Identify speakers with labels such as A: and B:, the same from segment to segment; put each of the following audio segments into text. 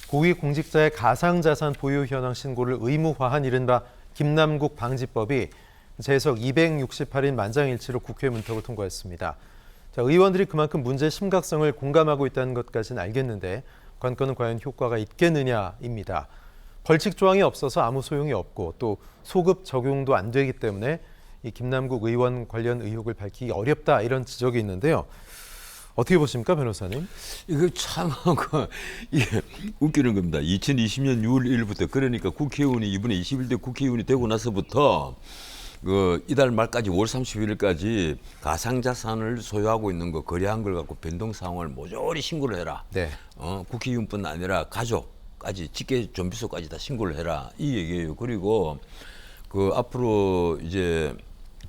A: 고위공직자의 가상자산 보유 현황 신고를 의무화한 이른바 김남국 방지법이 재석 268일 만장일치로 국회 문턱을 통과했습니다. 자, 의원들이 그만큼 문제의 심각성을 공감하고 있다는 것까지는 알겠는데 관건은 과연 효과가 있겠느냐입니다. 벌칙 조항이 없어서 아무 소용이 없고 또 소급 적용도 안 되기 때문에 이 김남국 의원 관련 의혹을 밝히기 어렵다 이런 지적이 있는데요. 어떻게 보십니까, 변호사님?
B: 이거 참 이게 웃기는 겁니다. 2020년 6월 1일부터 그러니까 국회의원이 이번에 21대 국회의원이 되고 나서부터 이달 말까지 5월 31일까지 가상자산을 소유하고 있는 거 거래한 걸 갖고 변동 사항을 모조리 신고를 해라.
A: 네.
B: 국회의원뿐 아니라 가족까지 직계 존비속까지 다 신고를 해라 이 얘기예요. 그리고 앞으로 이제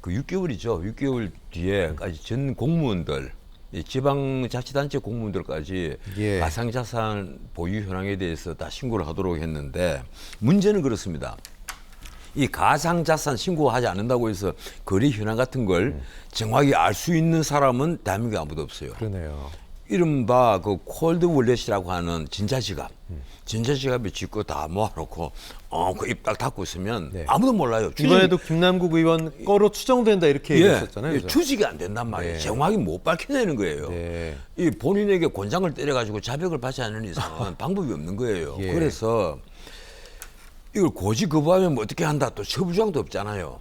B: 6개월이죠. 6개월 뒤에까지 전 공무원들 지방자치단체 공무원들까지
A: 예.
B: 가상자산 보유 현황에 대해서 다 신고를 하도록 했는데 문제는 그렇습니다. 이 가상자산 신고하지 않는다고 해서 거래 현황 같은 걸 정확히 알 수 있는 사람은 대한민국에 아무도 없어요.
A: 그러네요.
B: 이른바 콜드 월렛이라고 하는 전자지갑, 전자지갑에 짓고 다 모아놓고 그 입 딱 닫고 있으면
A: 네.
B: 아무도 몰라요.
A: 이번에도 김남국 의원 거로 추정된다 이렇게 얘기했었잖아요. 그죠?
B: 추직이 안 된단 말이에요.
A: 네.
B: 정확히 못 밝혀내는 거예요.
A: 네.
B: 이 본인에게 권장을 때려가지고 자백을 받지 않는 이상은 방법이 없는 거예요.
A: 예.
B: 그래서 이걸 고지 거부하면 뭐 어떻게 한다. 또 처부조항도 없잖아요.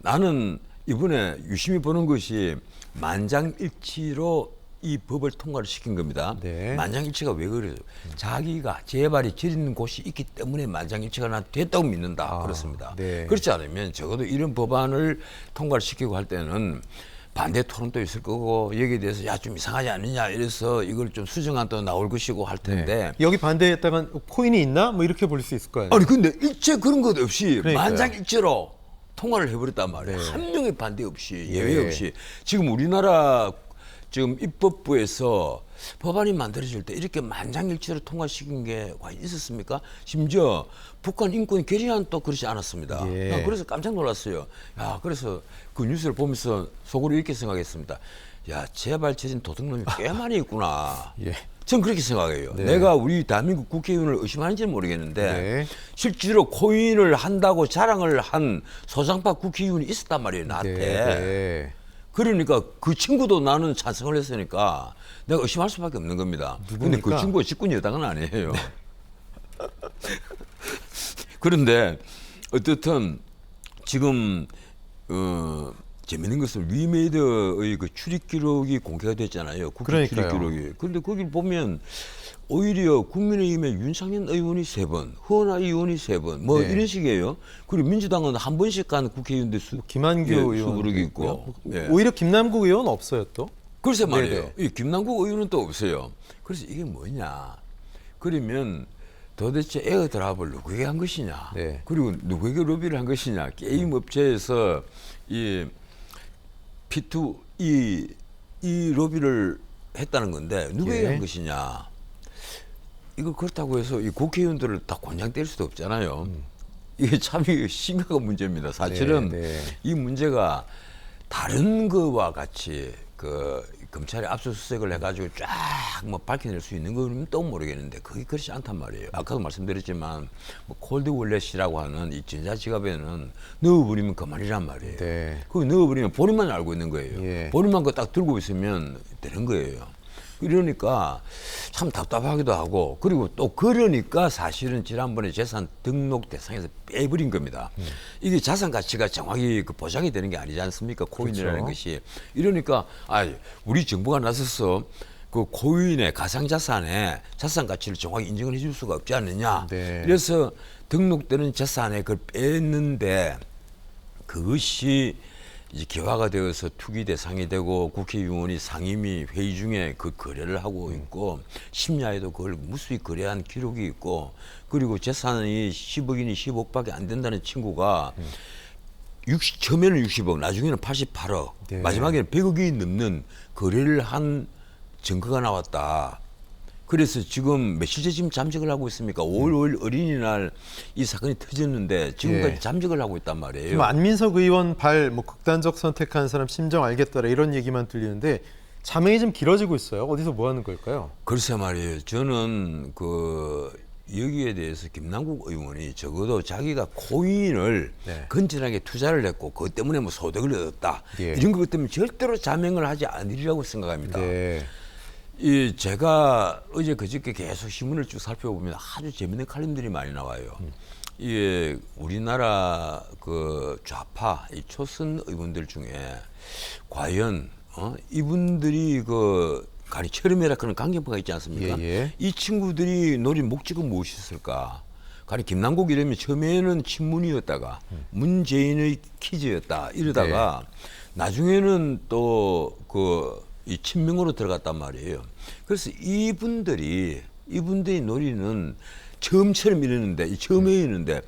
B: 나는 이번에 유심히 보는 것이 만장일치로 이 법을 통과를 시킨 겁니다.
A: 네.
B: 만장일치가 왜 그래요? 자기가 재발이 저리는 곳이 있기 때문에 만장일치가 됐다고 믿는다. 그렇습니다.
A: 네.
B: 그렇지 않으면 적어도 이런 법안을 통과를 시키고 할 때는 반대 토론도 있을 거고 여기에 대해서 야 좀 이상하지 않느냐 이래서 이걸 좀 수정안도 나올 것이고 할 텐데
A: 여기 반대했다간 코인이 있나? 뭐 이렇게 볼 수 있을 거예요.
B: 아니 근데 일체 그런 것 없이
A: 그러니까요.
B: 만장일치로 통과를 해버렸단 말이에요.
A: 네.
B: 한 명의 반대 없이
A: 예.
B: 예외 없이 지금 우리나라 지금 입법부에서 법안이 만들어질 때 이렇게 만장일치로 통과시킨 게 과연 있었습니까? 심지어 북한 인권 결의안도 그렇지 않았습니다.
A: 예.
B: 그래서 깜짝 놀랐어요. 야, 그래서 그 뉴스를 보면서 속으로 이렇게 생각했습니다. 야, 재발쳐진 도둑놈이 꽤 많이 있구나.
A: 예.
B: 전 그렇게 생각해요.
A: 네.
B: 내가 우리 대한민국 국회의원을 의심하는지는 모르겠는데
A: 네.
B: 실제로 코인을 한다고 자랑을 한 소장파 국회의원이 있었단 말이에요. 나한테.
A: 네.
B: 그러니까 그 친구도 나는 찬성을 했으니까 내가 의심할 수밖에 없는 겁니다. 근데 그
A: 누굽니까?
B: 친구가 직권 여당은 아니에요. 그런데 어쨌든 지금 재밌는 것은 위메이드의 그 출입 기록이 공개가 됐잖아요. 국회 출입
A: 그러니까요.
B: 기록이. 그런데 거기를 보면 오히려 국민의힘의 윤상현 의원이 3번, 허은하 의원이 3번, 뭐
A: 네.
B: 이런 식이에요. 그리고 민주당은 한 번씩 간 국회의원들
A: 김한규 의원
B: 수부르기 있고. 예.
A: 오히려 김남국 의원은 없어요 또.
B: 글쎄 말이에요.
A: 네네.
B: 이 김남국 의원은 또 없어요. 그래서 이게 뭐냐. 그러면 도대체 에어드랍을 누구에게 한 것이냐.
A: 네.
B: 그리고 누구에게 로비를 한 것이냐. 게임 업체에서 이 이 로비를 했다는 건데 누구에게
A: 예.
B: 한 것이냐. 이거 그렇다고 해서 이 국회의원들을 다 권장 때릴 수도 없잖아요. 이게 참 심각한 문제입니다. 사실은
A: 네, 네.
B: 이 문제가 다른 거와 같이 검찰이 압수수색을 해가지고 쫙 뭐 밝혀낼 수 있는 거는 또 모르겠는데 그게 그렇지 않단 말이에요. 아까도 말씀드렸지만 뭐 콜드 월렛이라고 하는 이 전자지갑에는 넣어버리면 그만이란 말이에요.
A: 네.
B: 그거 넣어버리면 본인만 알고 있는 거예요.
A: 예.
B: 본인만 그거 딱 들고 있으면 되는 거예요. 이러니까 참 답답하기도 하고 그리고 또 그러니까 사실은 지난번에 재산 등록 대상에서 빼버린 겁니다. 이게 자산 가치가 정확히 보장이 되는 게 아니지 않습니까? 코인이라는
A: 그렇죠.
B: 것이. 이러니까 우리 정부가 나서서 그 코인의 가상자산의 자산 가치를 정확히 인정을 해줄 수가 없지 않느냐.
A: 네.
B: 그래서 등록되는 재산에 그걸 뺐는데 그것이 이제 기화가 되어서 투기 대상이 되고 국회의원이 상임위 회의 중에 그 거래를 하고 있고 심야에도 그걸 무수히 거래한 기록이 있고 그리고 재산이 10억이니 10억밖에 안 된다는 친구가 처음에는 60억 나중에는 88억
A: 네.
B: 마지막에는 100억이 넘는 거래를 한 증거가 나왔다. 그래서 지금 며칠째 지금 잠적을 하고 있습니까? 5월 어린이날 이 사건이 터졌는데 지금까지
A: 예.
B: 잠적을 하고 있단 말이에요.
A: 지금 안민석 의원 뭐 극단적 선택한 사람 심정 알겠더라 이런 얘기만 들리는데 자명이 좀 길어지고 있어요. 어디서 뭐 하는 걸까요?
B: 글쎄 말이에요. 저는 여기에 대해서 김남국 의원이 적어도 자기가 코인을
A: 네.
B: 건전하게 투자를 했고 그것 때문에 뭐 소득을 얻었다
A: 예.
B: 이런 것 때문에 절대로 자명을 하지 않으리라고 생각합니다.
A: 네.
B: 이 제가 어제 그저께 계속 신문을 쭉 살펴보면 아주 재밌는 칼럼들이 많이 나와요. 이게 우리나라 그 좌파 이 초선 의원들 중에 과연 이분들이 그 가리 철음이라 그런 강경파가 있지 않습니까?
A: 예, 예.
B: 이 친구들이 노린 목적은 무엇이었을까? 가리 김남국 이름이 처음에는 친문이었다가 문재인의 키즈였다 이러다가 나중에는 또 이 친명으로 들어갔단 말이에요. 그래서 이분들이 노리는 처음처럼 이러는데 이 처음에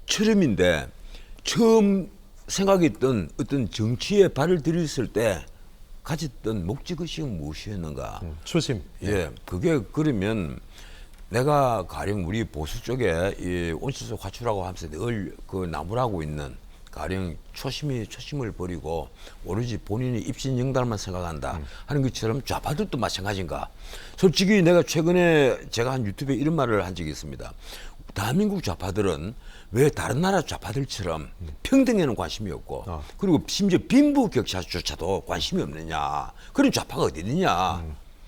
B: 처음인데 처음 생각했던 어떤 정치에 발을 들였을 때 가졌던 목적의식은 무엇이었는가?
A: 초심.
B: 예, 그게 그러면 내가 가령 우리 보수 쪽에 이 온실속 화출하고 하면서 늘 그 나무라고 있는 가령 초심을 버리고 오로지 본인의 입신 영달만 생각한다 하는 것처럼 좌파들도 마찬가지인가? 솔직히 내가 최근에 제가 한 유튜브에 이런 말을 한 적이 있습니다. 대한민국 좌파들은 왜 다른 나라 좌파들처럼 평등에는 관심이 없고 그리고 심지어 빈부격차조차도 관심이 없느냐? 그런 좌파가 어디 있느냐?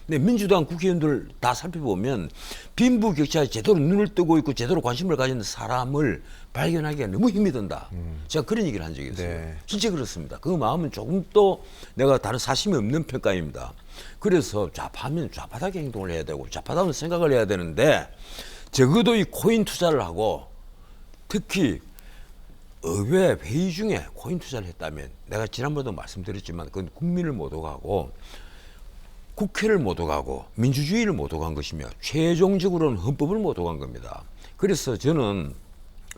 B: 근데 민주당 국회의원들 다 살펴보면 빈부격차에 제대로 눈을 뜨고 있고 제대로 관심을 가지는 사람을 발견하기가 너무 힘이 든다. 제가 그런 얘기를 한 적이 있어요.
A: 네.
B: 진짜 그렇습니다. 그 마음은 조금 또 내가 다른 사심이 없는 평가입니다. 그래서 좌파면 좌파답게 행동을 해야 되고 좌파다운 생각을 해야 되는데 적어도 이 코인 투자를 하고 특히 의회 회의 중에 코인 투자를 했다면 내가 지난번에도 말씀드렸지만 그건 국민을 못 오가고 국회를 못 오가고 민주주의를 못 오간 것이며 최종적으로는 헌법을 못 오간 겁니다. 그래서 저는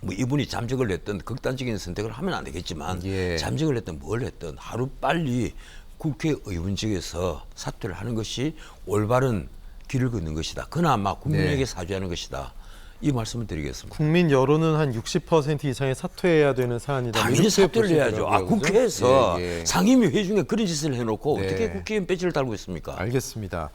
B: 뭐 이분이 잠적을 했던 극단적인 선택을 하면 안 되겠지만
A: 예.
B: 잠적을 했던 뭘 했던 하루 빨리 국회의원직에서 사퇴를 하는 것이 올바른 길을 걷는 것이다. 그나마 국민에게
A: 네.
B: 사죄하는 것이다. 이 말씀을 드리겠습니다.
A: 국민 여론은 한 60% 이상이 사퇴해야 되는 사안이다.
B: 당연히
A: 이렇게
B: 사퇴를 해야죠.
A: 보시더라고요, 그죠?
B: 국회에서
A: 예, 예.
B: 상임위 회의 중에 그런 짓을 해놓고
A: 네.
B: 어떻게 국회의원 배지를 달고 있습니까?
A: 알겠습니다.